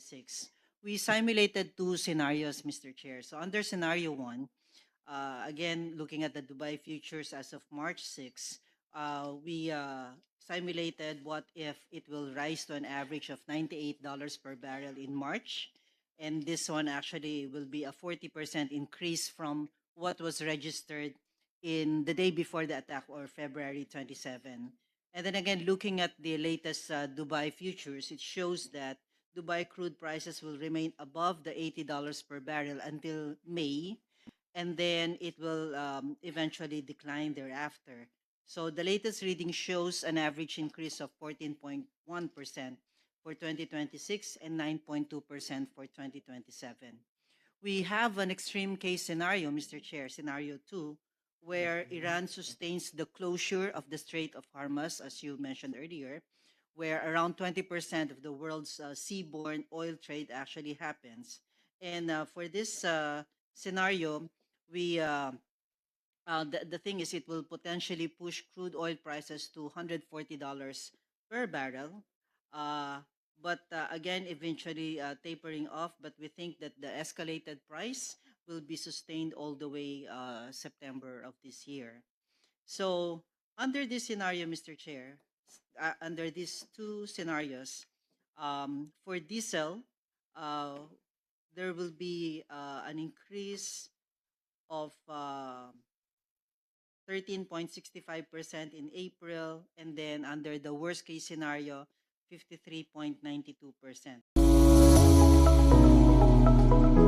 2026, we simulated two scenarios, Mr. Chair. So under scenario one, again, looking at the Dubai futures as of March 6, we simulated what if it will rise to an average of $98 per barrel in March. And this one actually will be a 40% increase from what was registered in the day before the attack, or February 27. And then again, looking at the latest Dubai futures, it shows that Dubai crude prices will remain above the $80 per barrel until May, and then it will eventually decline thereafter. So the latest reading shows an average increase of 14.1% for 2026 and 9.2% for 2027. We have an extreme case scenario, Mr. Chair, scenario two, where Iran sustains the closure of the Strait of Hormuz, as you mentioned earlier, where around 20% of the world's seaborne oil trade actually happens. And for this scenario, we the thing is, it will potentially push crude oil prices to $140 per barrel. Uh, but again, eventually tapering off. But we think that the escalated price will be sustained all the way September of this year. So under this scenario, Mr. Chair, under these two scenarios, for diesel, uh, there will be an increase of 13.65% in April, and then under the worst case scenario, 53.92%.